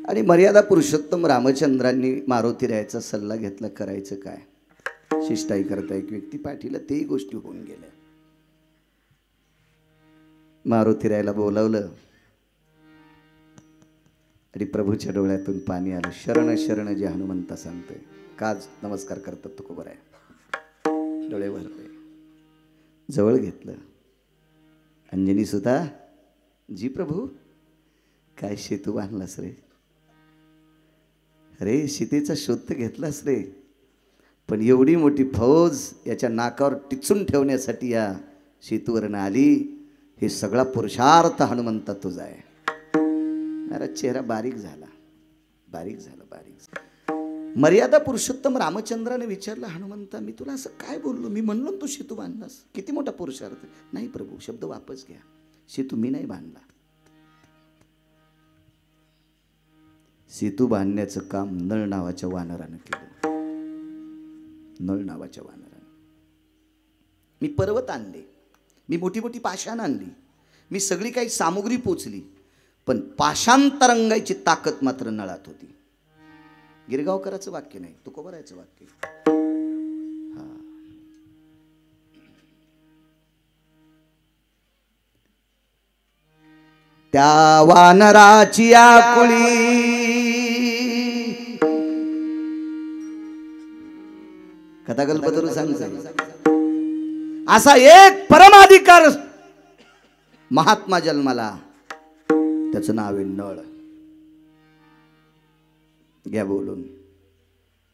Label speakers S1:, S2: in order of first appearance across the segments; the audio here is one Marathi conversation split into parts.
S1: आणि मर्यादा पुरुषोत्तम रामचंद्रांनी मारुती रायाचा सल्ला घेतला, करायचं काय? शिष्टाई करता एक व्यक्ती पाठीला, तेही गोष्टी होऊन गेल्या. मारुती रायाला बोलावलं आणि प्रभूच्या डोळ्यातून पाणी आलं. शरण शरण जे हनुमंता सांगतोय, काच नमस्कार करतात तो खबर आहे. डोळे भरले, जवळ घेतलं. अंजनी सुद्धा, जी प्रभू, काय सेतू बांधलास रे? अरे सीतेचा शोध घेतलास रे, पण एवढी मोठी फौज याच्या नाकावर टिचून ठेवण्यासाठी या सेतूवरनं आली. हे सगळा पुरुषार्थ हनुमंता तुझा आहे. माझा चेहरा बारीक झाला, बारीक झाला, बारीक झाला. मर्यादा पुरुषोत्तम रामचंद्राने विचारलं, हनुमंता मी तुला असं काय बोललो? मी म्हणलो तू सेतू बांधलास, किती मोठा पुरुषार्थ. नाही प्रभू, शब्द वापस घ्या. सेतू मी नाही बांधला. सेतू बांधण्याचं काम नळ नावाच्या वानरानं केलं. नळ नावाच्या वानरानं. मी पर्वत आणले, मी मोठी मोठी पाषाण आणली, मी सगळी काही सामुग्री पोचली, पण पाषांतरंगायची ताकद मात्र नळात होती. गिरगावकराचं वाक्य नाही, तुकोबरायचं वाक्य. त्या वानराची आकुळी कथा कल्पतरू सांगतो. असा एक परमाधिकार महात्मा जन्माला, त्याचं नाव आहे नळ. घ्या बोलून,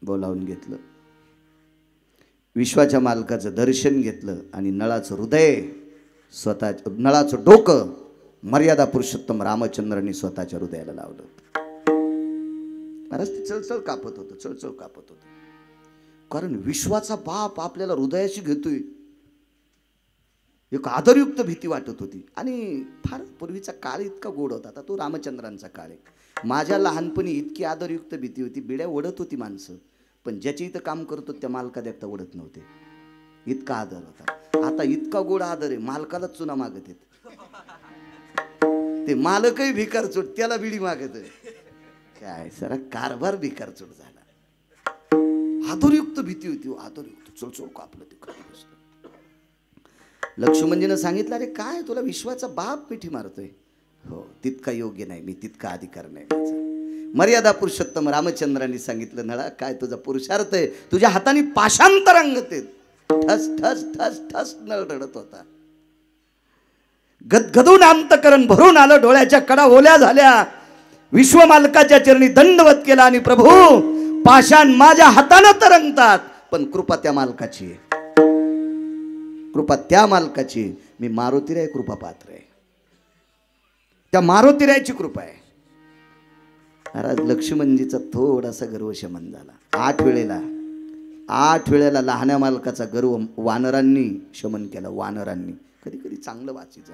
S1: बोलावून घेतलं. विश्वाच्या मालकाचं दर्शन घेतलं आणि नळाचं हृदय, स्वतः नळाचं डोकं मर्यादा पुरुषोत्तम रामचंद्रांनी स्वतःच्या हृदयाला लावलं. महाराज ते चळचळ कापत होतं, चळचळ कापत होतं. कारण विश्वाचा बाप आपल्याला हृदयाशी घेतोय, एक आदरयुक्त भीती वाटत होती. आणि फार पूर्वीचा काळ इतका गोड होता. आता तो रामचंद्रांचा काळ आहे. माझ्या लहानपणी इतकी आदरयुक्त भीती होती, बिड्या ओढत होती माणसं, पण ज्याच्या इथं काम करतो त्या मालका देखता ओढत नव्हते. इतका आदर होता. आता इतका गोड आदर आहे, मालकालाच चुना मागत येत. ते मालकही भिकारचोट, त्याला बिडी मागत. काय सरा कारभार भिकारचोट झाला. आदरयुक्त भीती होती, आदरयुक्त. चळचळ कापलं ते खाली बसलं. लक्ष्मणजीनं सांगितलं, अरे काय तुला विश्वाचा बाप मिठी मारतोय? हो, तितका योग्य नाही मी, तितका अधिकार नाही माझा. मर्यादा पुरुषोत्तम रामचंद्रांनी सांगितलं, नळा काय तुझा पुरुषार्थ आहे? तुझ्या हाताने पाषांतरंगत. ठस ठस ठस ठस नळ रडत होता. गदगदून अंतकरण भरून आलं, डोळ्याच्या कडा ओल्या झाल्या. विश्वमालकाच्या चरणी दंडवत केला आणि प्रभू, पाषाण माझ्या हातानं तरंगतात, पण कृपा त्या मालकाची आहे. कृपा त्या मालकाची. मी मारुतीराय कृपा पात्र आहे, त्या मारुतीरायची कृपा आहे. महाराज लक्ष्मणजीचा थोडासा गर्व शमन झाला. 8 वेळेला लहान्या मालकाचा गर्व वानरांनी शमन केला. वानरांनी. कधी कधी चांगलं वाचीचा,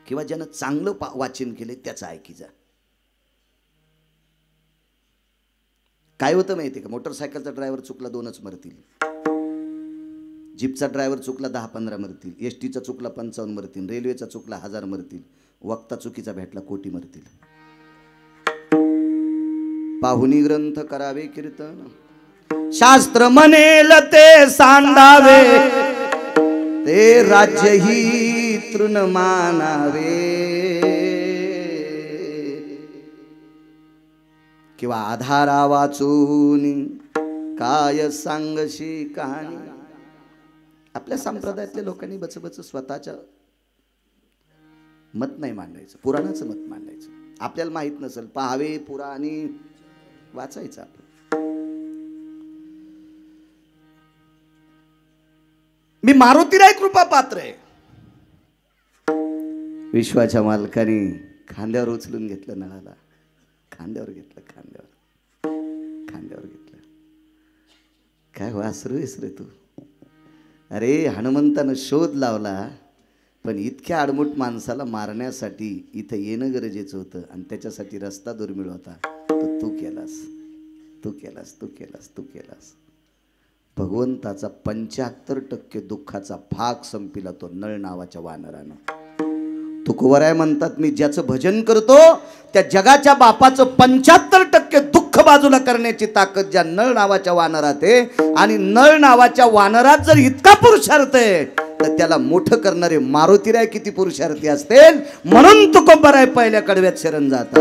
S1: किंवा ज्यानं चांगलं वाचन केले त्याचं ऐकीचा. काय होतं माहिती आहे का? मोटरसायकलचा ड्रायव्हर चुकला 2च मरतील, जीपचा ड्रायव्हर चुकला 10-15 मरतील, एसटीचा चुकला 55 मरतील, रेल्वेचा चुकला 1000 मरतील, वक्ता चुकीचा भेटला कोटी मरतील. पाहुनी ग्रंथ करावे कीर्तन, शास्त्र म्हणेल ते सांडावे, ते राज्यही तृण मानावे, किंवा आधारा वाचून काय सांगशी कहाणी. आपल्या संप्रदायातल्या लोकांनी बचबच स्वतःच्या मत नाही मांडायचं, पुराणाचं मत मांडायचं. आपल्याला माहित नसेल, पहावे पुराणी, वाचायचं आपण. मी मारुतीराय कृपा पात्र आहे. विश्वाच्या मालकाने खांद्यावर उचलून घेतलं नळाला, खांद्यावर घेतलं, खांद्यावर घेतलं. काय वासरू आहेस रे तू? अरे हनुमंतानं शोध लावला, पण इतक्या आडमुठ माणसाला मारण्यासाठी इथं येणं गरजेचं होतं आणि त्याच्यासाठी रस्ता दुर्मिळ होता. तर तू केलास, तू केलास, तू केलास, तू केलास. भगवंताचा 75% दुःखाचा भाग संपिला तो नळ नावाच्या वानरानं. तुकोबराय म्हणतात, मी ज्याचं भजन करतो त्या जगाच्या बापाचं 75% दुःख बाजूला करण्याची ताकद ज्या नळ नावाच्या वानरात आहे. आणि नळ नावाच्या वानरात जर इतका पुरुषार्थ आहे तर त्याला मोठं करणारे मारुतीराय किती पुरुषार्थी असतील. म्हणून तुकोबराय पहिल्या कडव्यात शरण जातात.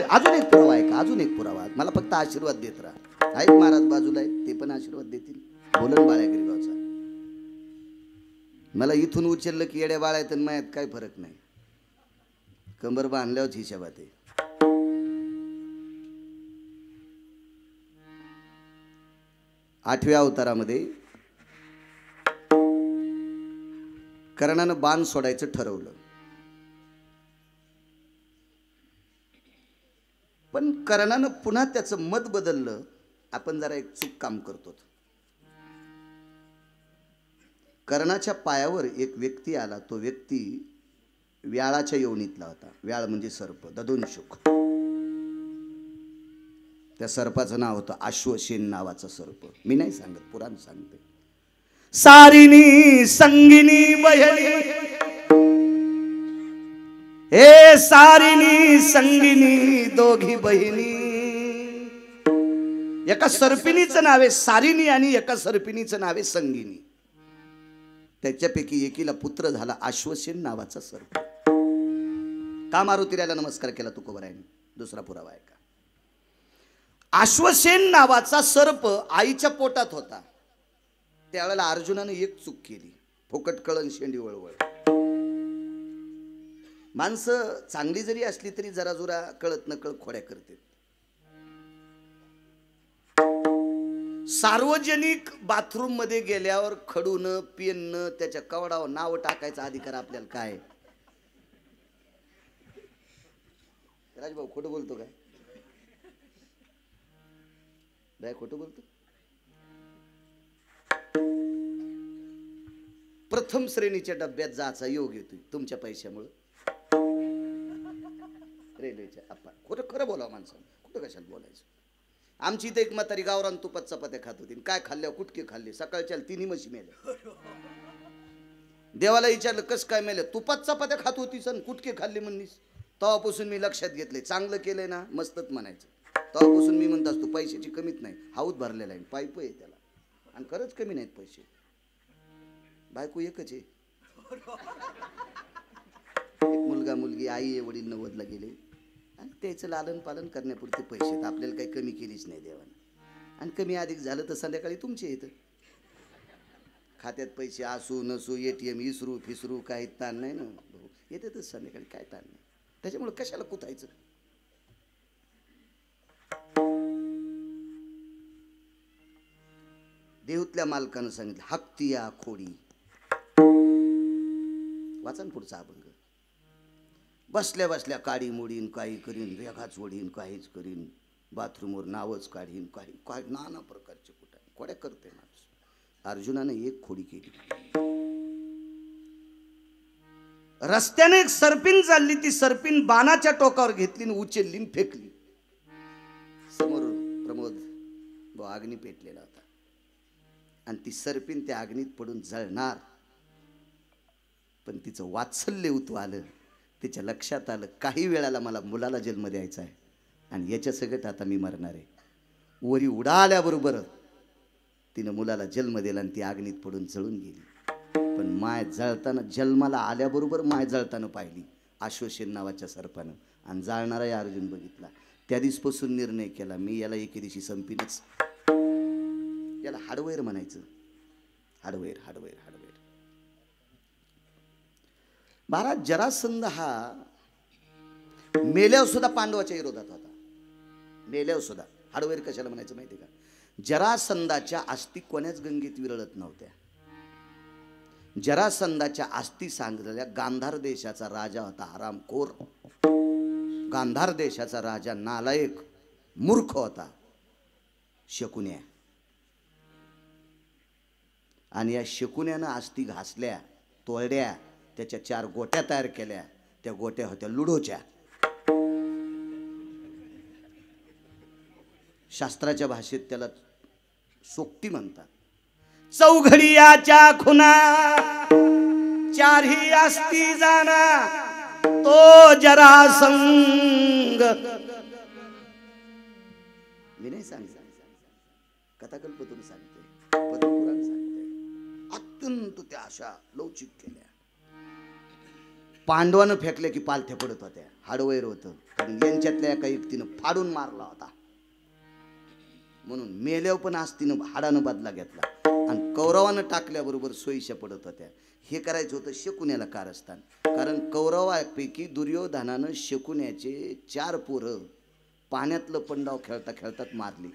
S1: अजून एक पुरावा आहे का? अजून एक पुरावा. मला फक्त आशीर्वाद देत राहा. आहेत महाराज बाजूला आहेत, ते पण आशीर्वाद देतील. बोलन बाळ्यागिरी गावचा, मला इथून उचललं की येड्या बाळ्यात आणि मायात काही फरक नाही. कंबर बांधल्यावर हिशोबात आहे. आठव्या अवतारामध्ये कर्णानं बाण सोडायचं ठरवलं, पण कर्णानं पुन्हा त्याचं मत बदललं. आपण जरा एक चूक काम करतो. कर्णाच्या पायावर एक व्यक्ती आला. तो व्यक्ती व्याळाच्या योनीतला होता. व्याळ म्हणजे सर्प, ददुनशुक. त्या सर्पाचं नाव होतं अश्वसेन नावाचं सर्प. मी नाही सांगत, पुराण सांगते. सारिणी संगिनी बहिणी, हे सारिणी संगिनी दोघी बहिणी. एका सर्पिणीचं नाव आहे सारिणी आणि एका सर्पिणीचं नाव आहे संगिनी. त्याच्यापैकी एकीला पुत्र झाला अश्वसेन नावाचा सर्प. का मारुतीरायला नमस्कार केला तुकोबरायाने? दुसरा पुरावा आहे का? अश्वसेन नावाचा सर्प आईच्या पोटात होता. त्यावेळेला अर्जुनाने एक चूक केली. फुकट कळण शेंडी वळवळ. माणसं चांगली जरी असली तरी जरा जुरा कळत नकळ खोड्या करते. सार्वजनिक बाथरूम मध्ये गेल्यावर खडून पेन त्याच्या कवडावर नाव टाकायचा अधिकार आपल्याला काय? राजभाऊ खोटं बोलतो काय? काय खोटं बोलतो? प्रथम श्रेणीच्या डब्यात जायचा योग येतोय तुमच्या पैशामुळे. रेल्वेच्या आपण खोटं खरं बोलावं माणसानं, कुठं कशाला बोलायचं. आमची इथे एक म्हातारी गावरान तुपात चपात्या खात होती. काय खाल्ल्या? कुटके खाल्ले. सकाळच्या तिन्ही म्हशी मेल्या. देवाला विचारलं कस काय मेल्या? तुपात चपात्या खात होती सण कुटके खाल्ले म्हणलीस. तेव्हापासून मी लक्षात घेतले, चांगलं केलंय ना मस्तच म्हणायचं. तेव्हापासून मी म्हणत असतो पैशाची कमीच नाही. हाऊत भरलेला आहे, पाईप आहे त्याला, आणि खरंच कमी नाहीत पैसे. बायको एकच आहे. एक मुलगा मुलगी, आई आहे, वडील 90ला गेले, आणि त्याचं लालन पालन करण्यापुरते पैसे. आपल्याला काही कमी केलीच नाही देवाने. आणि कमी अधिक झालं तर संध्याकाळी तुमचे येतं. खात्यात पैसे असू नसू, ATM इसरू फिसरू काही ताण नाही ना. येतातच संध्याकाळी, काय ताण नाही. त्याच्यामुळे कशाला कुतायचं. देहूतल्या मालकानं सांगितलं हक्तिया खोडी. वाचन पुढचा अभंग. बसल्या बसल्या काडी मोडीन, काही करीन, रेखाच ओढीन, काहीच करीन, बाथरूमवर नावच काढीन, काही काय नाना प्रकारचे खोड्या करते माणूस. अर्जुनाने एक खोडी केली. रस्त्याने एक सर्पिन चालली. ती सर्पिन बाणाच्या टोकावर घेतली, उचलली, फेकली. समोर अग्नी पेटलेला होता आणि ती सर्पिन त्या अग्नीत पडून जळणार. पण तिचं वात्सल्य उतू आलं. तिच्या लक्षात आलं काही वेळाला मला मुलाला जन्म द्यायचा आहे आणि याच्या सगळं आता मी मरणार आहे. वरी उडाल्याबरोबर तिनं मुलाला जन्म दिला आणि ती अग्नीत पडून जळून गेली. पण माय जळताना जन्माला आल्याबरोबर माय जळताना पाहिली अश्वसेन नावाच्या सर्पानं आणि जाळणाराही अर्जुन बघितला. त्या दिवसपासून निर्णय केला मी याला एके दिवशी संपीनच. याला हाडवैर म्हणायचं. हाडवैर हाडवैर हाडवैर. महाराज जरासंध हा मेल्यावर सुद्धा पांडवाच्या विरोधात होता. मेल्यावर सुद्धा. हाडवैर कशाला म्हणायचं माहिती का? जरासंधाच्या अस्थी कोण्याच गंगेत विरळत नव्हत्या. जरासंधाच्या अस्थी सांगलेल्या गांधार देशाचा राजा होता हरामखोर. गांधार देशाचा राजा नालायक मूर्ख होता शकुन्या. आणि या शकुन्यानं अस्थी घासल्या, तोडल्या, त्याच्या 4 गोट्या तयार केल्या. त्या गोट्या होत्या लुडोच्या. शास्त्राच्या भाषेत त्याला सोक्ती म्हणतात. चौघडियाच्या खुना 4ही अस्थी जाना तो जरासंग. मी नाही सांगत, कथाकल्पतून सांगते, पद्मपुराण सांगते. अत्यंत त्या अशा लवचिक केल्या. पांडवानं फेकल्या की पालथ्या पडत होत्या. हाडवैर होतं कारण यांच्यातल्या एका व्यक्तीनं फाडून मारला होता. म्हणून मेल्यावर पण आस्तीनं हाडानं बदला घेतला आणि कौरवानं टाकल्याबरोबर सोयीशा पडत होत्या. हे करायचं होतं शकुन्याला कारस्थान. कारण कौरवापैकी दुर्योधनानं शकुन्याचे 4 पोरं पाण्यातलं पंडाव खेळता खेळतात मारली.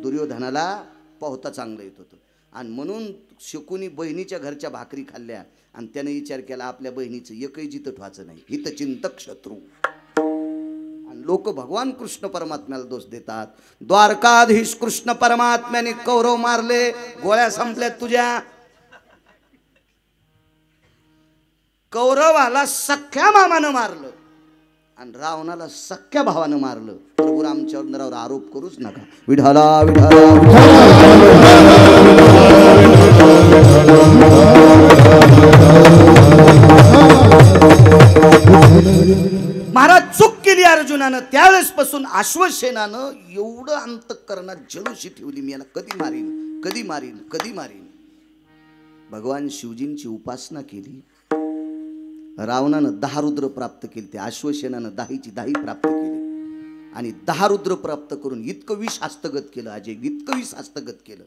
S1: दुर्योधनाला पोहता चांगलं येत होतं आणि म्हणून शकुनी बहिणीच्या घरच्या भाकरी खाल्ल्या आणि त्याने विचार केला आपल्या बहिणीचं एकही जिथं ठेवायचं नाही. हितचिंतक शत्रू. लोक भगवान कृष्ण परमात्म्याला दोष देतात. द्वारकाधीश कृष्ण परमात्म्याने कौरव मारले, गोळ्या संपल्या तुझ्या. कौरवाला सख्या मामानं मारलं आणि रावणाला सख्या भावानं मारलं. प्रभू रामचंद्रावर आरोप करूच नका. विठाला महाराज चूक केली अर्जुनानं. त्यावेळेस पासून अश्वसेनानं एवढं अंतःकरणात जलुशी ठेवली मी याला कधी मारीन कधी मारीन कधी मारीन. भगवान शिवजींची उपासना केली. रावणानं 10 रुद्र प्राप्त केली. त्या अश्वसेनानं 10ची 10 प्राप्त केली आणि 10 रुद्र प्राप्त करून इतकं विष हस्तगत केलं. अजय इतकं विष हस्तगत केलं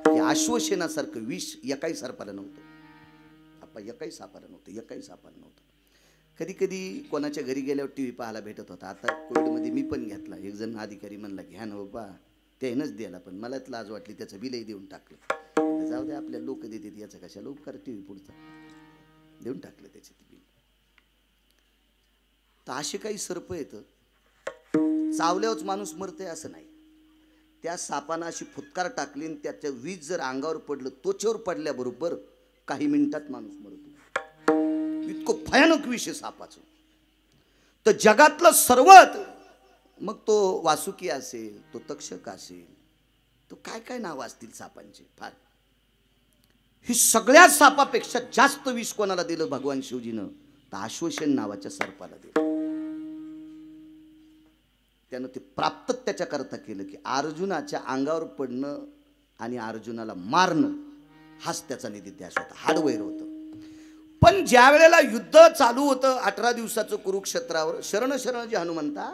S1: की अश्वसेनासारखं विष एकाही सर्पाला नव्हतं. आपण एकाही सापाला नव्हतं. कधी कधी कोणाच्या घरी गेल्यावर टी व्ही पाहायला भेटत होता. आता कोविडमध्ये मी पण घेतला. एक जण अधिकारी म्हणला घ्या ना बाबा, त्यानंच द्यायला. पण मला लाज वाटली, त्याचं बिलही देऊन टाकलं. जाऊ दे आपल्या लोक देतात याचं कशाला उपकार. टी व्ही पुढचा देऊन टाकलं त्याचे बिल. तर असे काही सर्प येतं. चावल्यावरच माणूस मरते असं नाही. त्या सापानं अशी फुटकार टाकली आणि त्याचं वीज जर अंगावर पडलं, त्वचेवर पडल्याबरोबर काही मिनिटात माणूस मरतो. इतकं भयानक विष सापाचं. तर जगातलं सर्वात, मग तो वासुकी असेल, तो तक्षक असेल, तो काय काय नाव असतील सापांचे फार. ही सगळ्या सापापेक्षा जास्त विष कोणाला दिलं भगवान शिवजीनं? तर अश्वसेन नावाच्या सर्पाला दिलं. त्यानं ते प्राप्त त्याच्याकरता केलं की अर्जुनाच्या अंगावर पडणं आणि अर्जुनाला मारणं हाच त्याचा निधिध्यास होता. हाडवैर होतं. पण ज्या वेळेला युद्ध चालू होतं 18 दिवसाचं कुरुक्षेत्रावर, शरण शरण जे हनुमंता,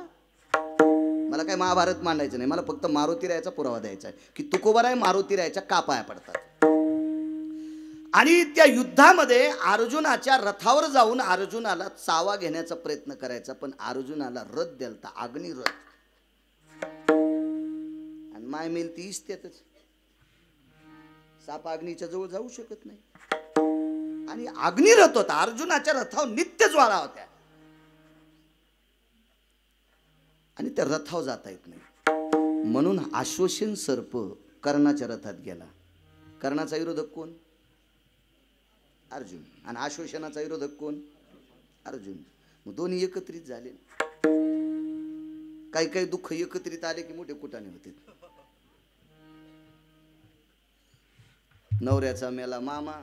S1: मला काय महाभारत मांडायचं नाही. मला फक्त मारुती रायाचा पुरावा द्यायचा आहे की तुकोबाराय मारुती रायाच्या का पाया पडतात. आणि त्या युद्धामध्ये अर्जुनाच्या रथावर जाऊन अर्जुनाला चावा घेण्याचा प्रयत्न करायचा. पण अर्जुनाला रथ द्यालता, अग्निरथ. आणि माय मेल ती इस्त्यातच. साप अग्नीच्या जवळ जाऊ शकत नाही. आणि अग्निरथ होता. अर्जुनाच्या रथावर नित्य ज्वाळा होत्या आणि त्या रथावर जाता येत नाही. म्हणून अश्वसेन सर्प कर्णाच्या रथात गेला. कर्णाचा विरोधक कोण? अर्जुन. आणि अश्वसेनाचा विरोधक कोण? अर्जुन. मग दोन्ही एकत्रित झाले. काही काही दुःख एकत्रित आले की मोठे कुटाणे होते. नवऱ्याचा मेला मामा,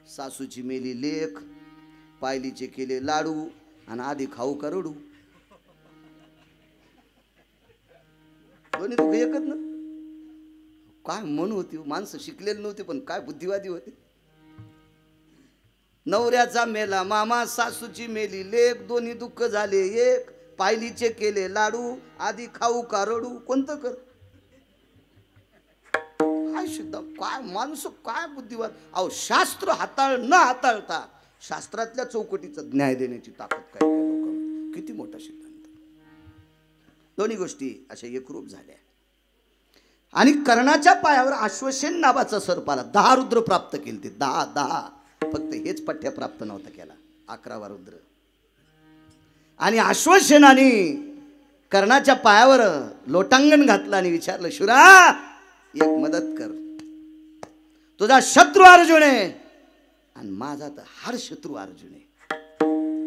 S1: सासूची मेली लेक, पायलीचे केले लाडू आणि आधी खाऊ का रडू. दोन्ही दुःख एकच ना. काय मन होती, माणसं शिकलेली नव्हती पण काय बुद्धिवादी होते. नवऱ्याचा मेला मामा, सासूची मेली लेक, दोन्ही दुःख झाले एक, पायलीचे केले लाडू, आधी खाऊ का रडू, कोणतं कर. काय शुद्ध, काय माणूस, काय बुद्धिवाद. अहो शास्त्र न हाताळता शास्त्रातल्या चौकटीचा न्याय देण्याची ताकद काय लोकांना. किती मोठा सिद्धांत. दोन्ही गोष्टी अशा एकरूप झाल्या. आणि कर्णाच्या पायावर अश्वसेन नावाचा सर्प आला. 10 रुद्र प्राप्त केले ते. 10. फक्त हेच पठ्य प्राप्त नव्हता केला. 11वा रुद्र. आणि अश्वसेनाने कर्णाच्या पायावर लोटांगण घातलं आणि विचारलं, शुरा एक मदत कर. तुझा शत्रू अर्जुन आहे आणि माझा तर हार शत्रू अर्जुन आहे.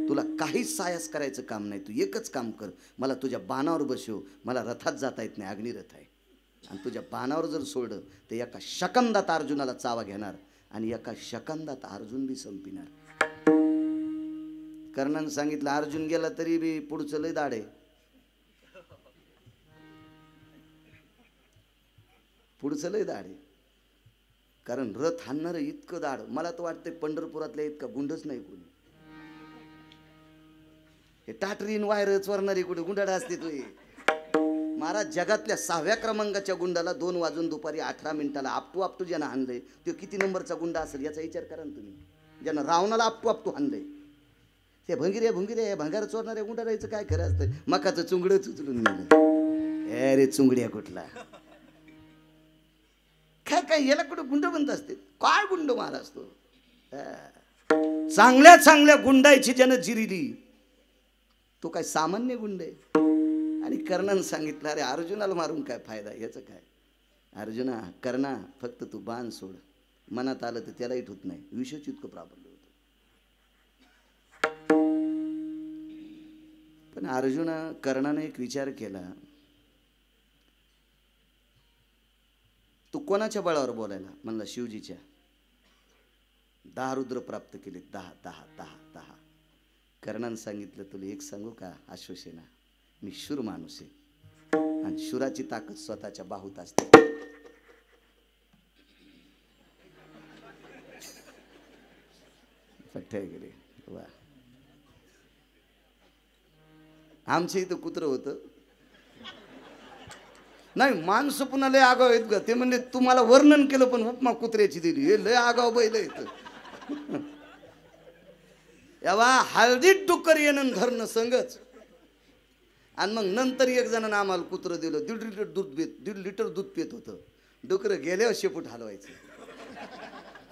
S1: तुला काहीच सायास करायचं काम नाही. तू एकच काम कर, मला तुझ्या बाणावर बसव. मला रथात जाता येत नाही, अग्निरथ आहे. आणि तुझ्या बाणावर जर सोडलं तर एका शकंदात अर्जुनाला चावा घेणार आणि एका शकंदात अर्जुन बी संपिणार. कर्णाने सांगितलं, अर्जुन गेला तरी बी पुढचं लय दाढ आहे. पुढचं लय दाढ आहे. कारण रथ हाणणार इतकं दाढ, मला तर वाटतंय पंढरपुरातल्या इतका गुंडच नाही कोणी. हे टाटरीन वायर चोरणारी कुठे गुंडाळ असते तू. महाराज जगातल्या 6व्या क्रमांकाच्या गुंडाला 2 वाजून दुपारी 18 मिनिटाला आपटू ज्यानं हाणलंय तो किती नंबरचा गुंडा असेल याचा विचार करा ना तुम्ही. ज्यानं रावणाला आपटू हाणलंय ते भंगिरे भंगार चोरणाऱ्या गुंडाळायचं काय खरं असतं. मकाचं चुंगड उचलून नेलं. अरे चुंगड्या कुठला काय याला कुठं गुंड बनत असते. काय गुंड महाराज तो. चांगल्या गुंडायची ज्यानं जिरिली तो काय सामान्य गुंड आहे. आणि कर्णानं सांगितलं, अरे अर्जुनाला मारून काय फायदा, याचं काय. अर्जुना कर्णा फक्त तू बाण सोड. मनात आलं तर त्यालाही ठुत नाही. विषयच इतकं प्राबल्य होतं. पण कर्णाने एक विचार केला, तू कोणाच्या बळावर बोलायला. म्हणला शिवजीच्या. 10 रुद्र प्राप्त केले. 10. कर्णाने सांगितलं, तुला एक सांगू का अश्वसेना, मी शूर माणूस आहे आणि शूराची ताकद स्वतःच्या बाहूत असते. पठ्ठ्या गेले. वा. आमच्या इथं कुत्रं होतं नाही. माणसं पुन्हा लय आगाव आहेत ग. ते म्हणले तुम्हाला वर्णन केलं पण उपमा कुत्र्याची दिली. हे लय आगाव बैल येत. यावा हळदीत डुक्कर येणं धरणं संगच. आणि मग नंतर एक जणांना आम्हाला कुत्रं दिलं. 1.5 लिटर दूध पित होतं. डुकरं गेल्यावर शेपूट हलवायचं.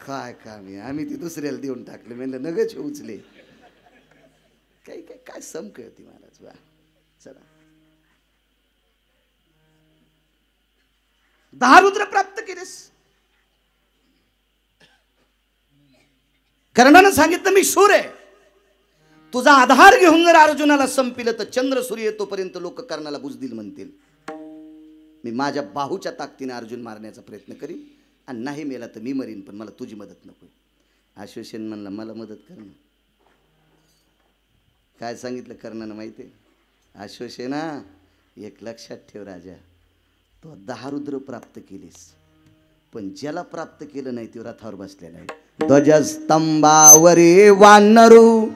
S1: काय काम आहे. आम्ही ती दुसऱ्याला देऊन टाकले. म्हणलं नगच उचले. काय समक होती महाराज. वा चला. 10 रुद्र प्राप्त केलेस. कर्णानं सांगितलं, मी शूर आहे. तुझा आधार घेऊन जर अर्जुनाला संपिलं तर चंद्र सूर्य येतोपर्यंत लोक कर्णाला बुजदिल म्हणतील. मी माझ्या बाहूच्या ताकदीने अर्जुन मारण्याचा प्रयत्न करीन आणि नाही मेला तर मी मरीन, पण मला तुझी मदत नको. अश्वसेन म्हणला, मला मदत कर ना. काय सांगितलं कर्णानं माहिती आहे. अश्वसेना एक लक्षात ठेव राजा, तो 10 रुद्र प्राप्त केलीस पण ज्याला प्राप्त केलं नाही तो रथावर बसलेला आहे. ध्वजस्तंभावरी वानरू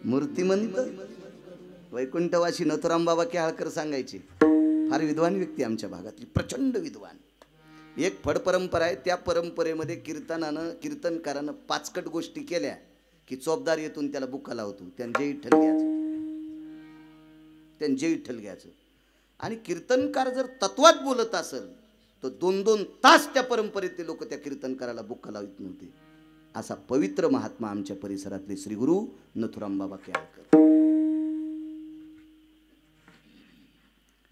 S1: मूर्तिमंत वैकुंठवासी नथुराम बाबा केळकर सांगायचे. फार विद्वान व्यक्ती आमच्या भागातली, प्रचंड विद्वान. एक फड परंपरा आहे. त्या परंपरेमध्ये कीर्तनकारानं 5 गोष्टी केल्या की चोपदार येतून त्याला बुक्का लावतो. त्यांचे विठ्ठल घ्यायचं. आणि कीर्तनकार जर तत्वात बोलत असेल तर 2-2 तास त्या परंपरेतले लोक त्या कीर्तनकाराला बुक्का लावित नव्हते. असा पवित्र महात्मा आमच्या परिसरातले श्री गुरु नथुराम बाबा केळकर.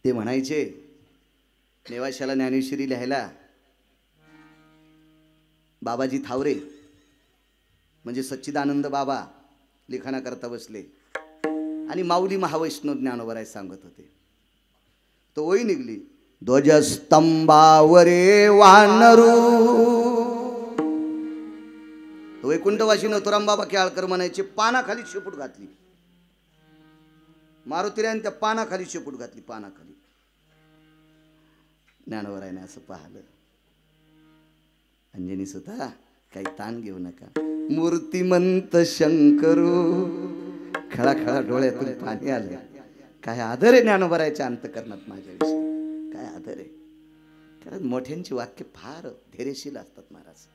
S1: ते म्हणायचे, नेवाशाला ज्ञानेश्वरी लिहायला बाबाजी थावरे म्हणजे सच्चिदानंद बाबा लिखाणाकरता बसले आणि माऊली महावैष्णव ज्ञानोबराय सांगत होते. तो ओळी निघली, ध्वजस्तंभावरे वानरू. वैकुंठवासीनं तुरामबाबा केळकर म्हणायचे, पानाखाली शेपूट घातली. मारुतीरायने त्या पानाखाली शेपूट घातली, पानाखाली. ज्ञानोबरायाने असं पाहिलं, अंजनी सुद्धा काही ताण घेऊ नका, मूर्तिमंत शंकरू. खळाखळा डोळ्यातून पाणी आलं. काय आदर आहे ज्ञानोबरायाच्या अंतकरणात माझ्याविषयी, काय आदर आहे. कारण मोठ्यांची वाक्य फार धैर्यशील असतात महाराज.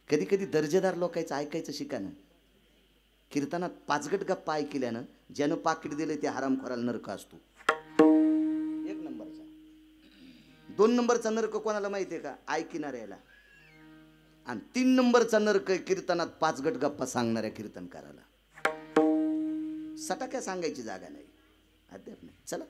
S1: कधी कधी दर्जेदार लोकांचं ऐकायचं शिका ना. कीर्तनात पाचगट गप्पा ऐकल्यानं ज्यानं पाकिट दिले ते हरामखोराला नरक असतो. 1 नंबरचा. 2 नंबरचा नरक कोणाला माहितीये का? ऐकणाऱ्याला. आणि 3 नंबरचा नरक कीर्तनात पाचगट गप्पा सांगणाऱ्या कीर्तनकाराला. सटाक्या सांगायची जागा नाही, अद्याप नाही. चला,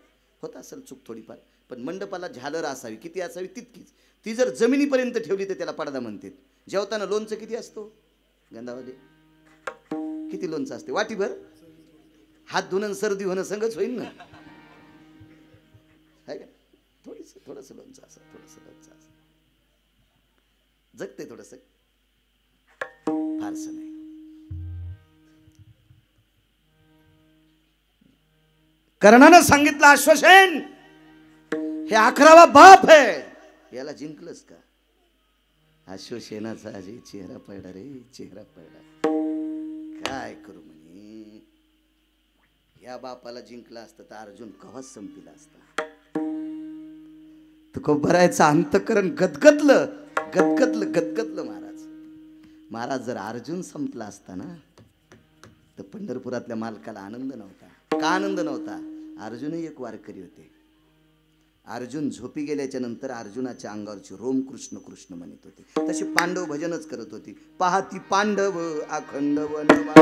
S1: होत असेल चूक थोडीफार, पण मंडपाला झालर असावी. किती असावी? तितकीच. ती जर जमिनीपर्यंत ठेवली तर त्याला पडदा म्हणतात. जेवताना लोणचं किती असतो गंधावाले? किती लोणचं असते? वाटीभर. हात धुणं सर्दी होणं संगच होईल ना, आहे का? थोडस लोणचं असं, थोडस लोणचं असं जगते, थोडस फारसं नाही. कर्णानं सांगितलं, अश्वसेन हे 11वा बाप आहे, याला जिंकलंस का? अश्वसेनाचा अजय चेहरा पडला रे, चेहरा पडला. काय करू म्हणे, या बापाला जिंकला असतं तर अर्जुन कवच संपला असता. तुकोबरायचं अंतकरण गदगदलं, गदगदलं, गदगदलं महाराज. महाराज जर अर्जुन संपला असता ना तर पंढरपुरातल्या मालकाला आनंद नव्हता. का आनंद नव्हता? अर्जुनही एक वारकरी होते. अर्जुन झोपी गेल्याच्या नंतर अर्जुनाच्या अंगावरची रोम कृष्ण कृष्ण म्हणत होते. तशी पांडव भजनच करत होती. पाहती पांडव अखंड वनवा,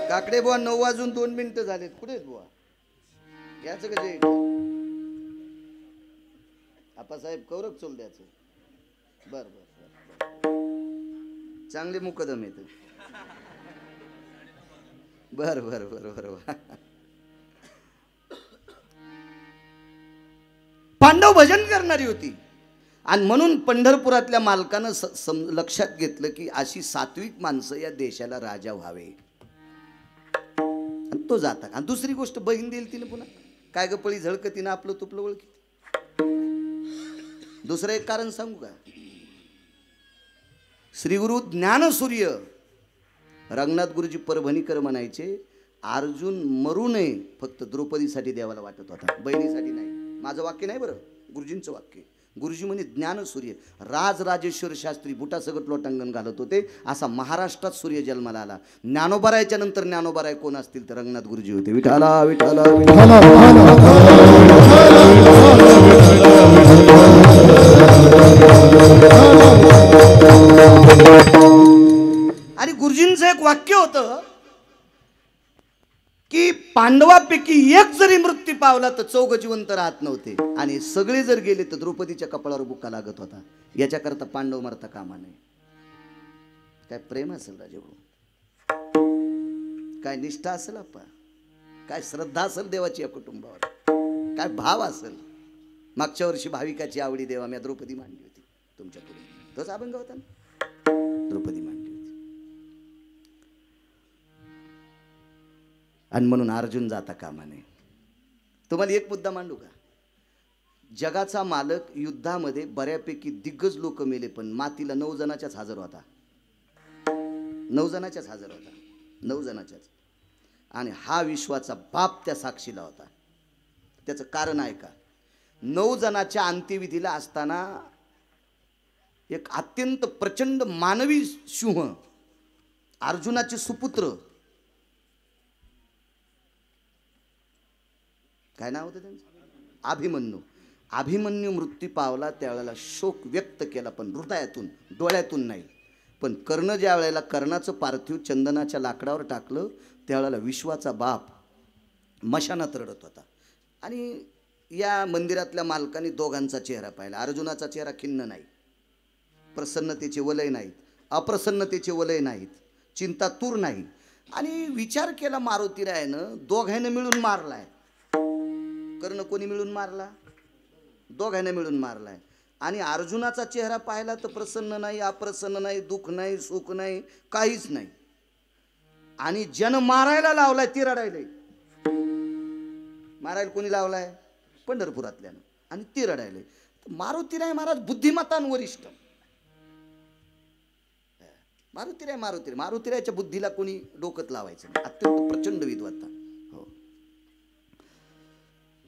S1: काकडे बुवा 9 वाजून 2 मिनिटं झालेत. कुठे आहेत बुवा? याचं कसे आप्पासाहेब कौरक चोल द्यायचं. बर बर बर, चांगले मुकदम येत. बर बर बर बर. पांडव भजन करणारी होती आणि म्हणून पंढरपुरातल्या मालकानं लक्षात घेतलं की अशी सात्विक माणसं या देशाला राजा व्हावे. आणि तो जाता. आणि दुसरी गोष्ट, बहीण देईल तिने पुन्हा काय ग पळी झळकतीनं आपलं तुपलं ओळखी. दुसरं एक कारण सांगू का? श्री गुरु ज्ञानसूर्य रंगनाथ गुरुजी परभणीकर म्हणायचे, अर्जुन मरू नये फक्त द्रौपदीसाठी देवाला वाटत होता, बहिणीसाठी नाही. माझं वाक्य नाही बरं, गुरुजींचं वाक्य. गुरुजी म्हणे ज्ञानसूर्य राजराजेश्वर शास्त्री बुटासगट लोटांगण घालत होते, असा महाराष्ट्रात सूर्य जन्माला आला. ज्ञानोबारायच्या नंतर ज्ञानोबाराय कोण असतील तर रंगनाथ गुरुजी होते. विठाला विठाला विठाला. आणि गुरुजींचं एक वाक्य होतं की पांडवापैकी एक जरी मृत्यू पावला तर 4 जिवंत राहत नव्हते, आणि सगळे जर गेले तर द्रौपदीच्या कपाळावर बुक्का लागत होता. याच्याकरता पांडव मरता कामा नये. काय प्रेम असेल राजेभाऊ, काय निष्ठा असेल आप्पा, काय श्रद्धा असेल देवाची या कुटुंबावर, काय भाव असेल. मागच्या वर्षी भाविकाची आवडी देवा मी द्रौपदी मांडली होती तुमच्या पुढे, तोच अभंग होता ना, द्रौपदी मांडली होती. आणि म्हणून अर्जुन जाता कामा नये. तुम्हाला एक मुद्दा मांडू का? जगाचा मालक युद्धामध्ये बऱ्यापैकी दिग्गज लोक मेले, पण मातीला 9 जणाच्याच हजर होता. 9 जणाच्याच हजर होता, 9 जणाच्याच. आणि हा विश्वाचा बाप त्या साक्षीला होता. त्याचं कारण आहे का? 9 जणांच्या अंत्यविधीला असताना एक अत्यंत प्रचंड मानवी सिंह, अर्जुनाचे सुपुत्र, काय नाव होतं त्यांचं, अभिमन्यू मृत्यू पावला. त्यावेळेला शोक व्यक्त केला, पण हृदयातून, डोळ्यातून नाही. पण कर्ण ज्या वेळेला कर्णाचं पार्थिव चंदनाच्या लाकडावर टाकलं, त्यावेळेला विश्वाचा बाप मशानात रडत होता. आणि या मंदिरातल्या मालकांनी दोघांचा चेहरा पाहिला. अर्जुनाचा चेहरा खिन्न नाही, प्रसन्नतेचे वलय नाहीत, अप्रसन्नतेचे वलय नाहीत, चिंतातूर नाही. आणि विचार केला मारुतीरायानं, दोघांना मिळून मारलाय. कर्ण कोणी मिळून मारला? दोघांना मिळून मारलाय. आणि अर्जुनाचा चेहरा पाहिला तर प्रसन्न नाही, अप्रसन्न नाही, दुःख नाही, सुख नाही, काहीच नाही. आणि जन मारायला लावलाय ती रडायलंय. मारायला कोणी लावलाय? पंढरपुरातल्यानं. आणि ती रडायलंय. मारुतीराय महाराज बुद्धिमत्तान वरिष्ठ. मारुतीरायच्या बुद्धीला कोणी डोकत लावायचं नाही. अत्यंत प्रचंड विद्वत्ता. हो,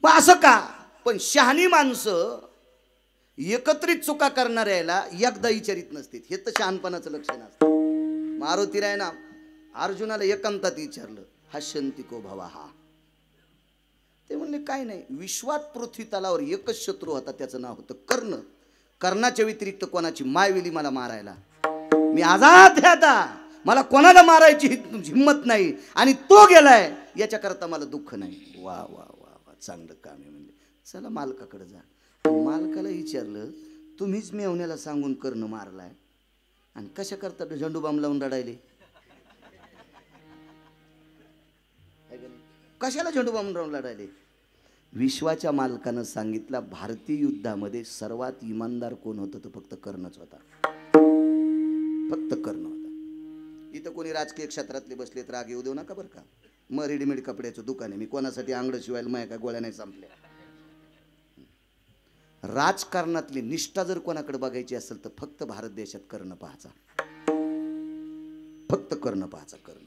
S1: मग असं का? पण शहाणी माणसं एकत्रित चुका करणाऱ्याला एकदा विचारित नसतील. हे तर शहाणपणाचं लक्षण असतं. मारुतीरायना अर्जुनाला एकांतात विचारलं, हशंती को भवा हा. ते म्हणले काय नाही. विश्वात पृथ्वी तलावर एकच शत्रू होता, त्याचं नाव होतं कर्ण. कर्णाच्या व्यतिरिक्त कोणाची मायविली मला मारायला. मी आजाद आहे आता, मला कोणाला मारायची हिम्मत नाही. आणि तो गेलाय याच्याकरता मला दुःख नाही. वा वा वा वा, चांगलं काम आहे. म्हणले चला मालकाकडे जा. मालकाला विचारलं, तुम्हीच मेवण्याला सांगून कर्ण मारलाय आणि कशा करता झेंडू बाम लावून रडायले? कशाला झेंडू बाम लावून रडायले? विश्वाच्या मालकानं सांगितलं, भारतीय युद्धामध्ये सर्वात इमानदार कोण होतं? तो फक्त कर्णच होता. फक्त कर्ण होता. इथं कोणी राजकीय क्षेत्रातले बसले तर राग येऊ देऊ नका बरं का. मग रेडीमेड कपड्याचं दुकान आहे, मी कोणासाठी अंगड शिवायला माया का गोळ्या नाही संपल्या. राजकारणातली निष्ठा जर कोणाकडे बघायची असेल तर फक्त भारत देशात कर्ण पाहायचा. फक्त कर्ण पाहायचा. कर्ण.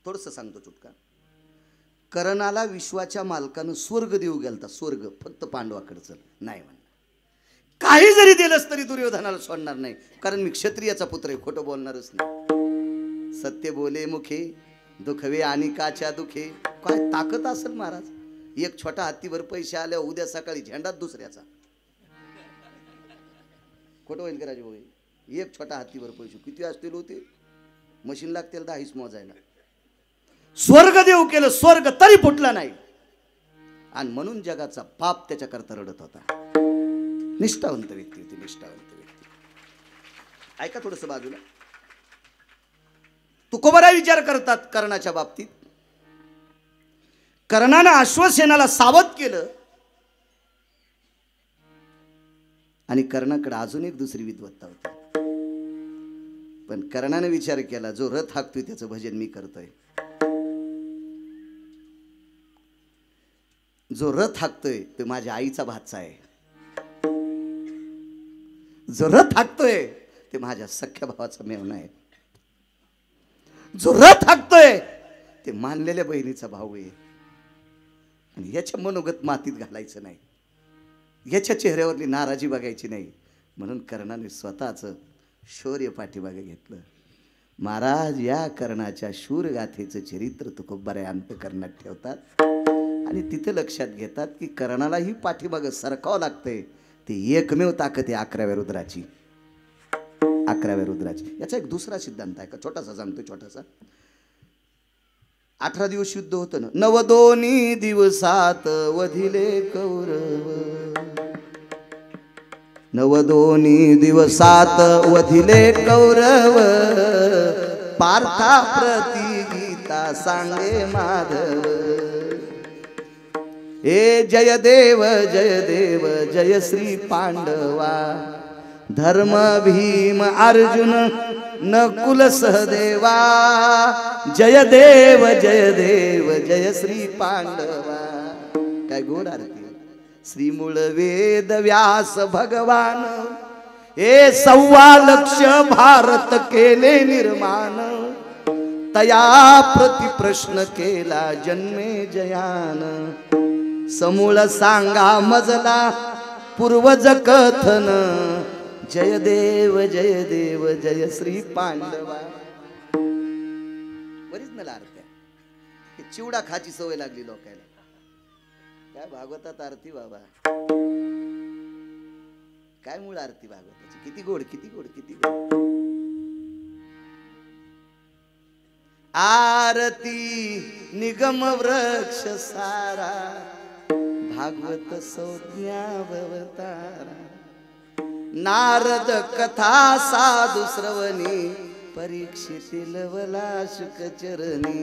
S1: थोडंसं सांगतो चुटका. कर्णाला विश्वाच्या मालकानं स्वर्ग देऊ गेलता. स्वर्ग फक्त पांडवाकडे चल नाही म्हणलं. काही जरी दिलंस तरी दुर्योधनाला सोडणार नाही, कारण मी क्षत्रियाचा पुत्र आहे, खोटं बोलणारच नाही. सत्य बोले मुखे दुखवे आणि काच्या दुखे. काय ताकद असेल महाराज. एक छोटा हत्तीवर पैसे आले, उद्या सकाळी झेंडात दुसऱ्याचा. खोटं होईल का राजू भाऊ? एक छोटा हत्तीवर पैसे किती असतील होते? मशीन लागतील 10 मोजायला. स्वर्ग देऊ केलं, स्वर्ग तरी फुटला नाही. आणि म्हणून जगाचा पाप त्याच्याकरता रडत होता. निष्ठावंत व्यक्ती होती, निष्ठावंत व्यक्ती. ऐका थोडस बाजूला. तुकोबराय विचार करतात कर्णाच्या बाबतीत. कर्णानं अश्वसेनाला सावध केलं. आणि कर्णाकडे अजून एक दुसरी विद्वत्ता होती. पण कर्णाने विचार केला, जो रथ हाकतोय त्याचं भजन मी करतोय. जो रथ हाकतोय तो माझ्या आईचा भाचा आहे. जो रथ हाकतोय ते माझ्या सख्या भावाचा मेवणा आहे. जो रथ हाकतोय ते मानलेल्या बहिणीचा भाऊ आहे. आणि याच्या मनोगत मातीत घालायचं नाही, याच्या चेहऱ्यावरली नाराजी बघायची नाही. म्हणून कर्णाने स्वतःचं शौर्य पाठीमागे घेतलं. महाराज या कर्णाच्या शूरगाथेचं चरित्र तुकोबराय अंतःकरणात ठेवतात. आणि तिथे लक्षात घेतात की कर्णालाही पाठीमागं सरकावं लागतंय. ती एकमेव ताकद आहे 11व्या रुद्राची. 11व्या रुद्राची. याचा एक दुसरा सिद्धांत आहे का, छोटासा सांगतो, छोटासा. 18 दिवस युद्ध होतं ना. 9 दिवसात वधिले कौरव. 9 दिवसात वधिले कौरव. पार्था प्रति गीता सांगे माधव. हे जय देव जय श्री पांडवा. धर्म भीम अर्जुन नकुल सहदेवा. जय देव जय श्री पांडवा. काय गोड आरती. श्री मूळ वेद व्यास भगवान. हे 1.25 लक्ष भारत केले निर्माण. तया प्रति प्रश्न केला जन्मे जयान. समूळ सांगा मजला पूर्वज कथन, जय देव जय देव जय श्री पांडवा. ओरिजिनल अर्थ आहे. हे चिवडा खाची सवय लागली लोकांना. काय भागवतात आरती बाबा, काय मूळ आरती भागवताची, किती गोड किती गोड किती गोड. आरती निगम वृक्ष सारा, भागवत संज्ञावतारा. नारद कथा साधु श्रवणी, परीक्षितील वला शुक चरणी.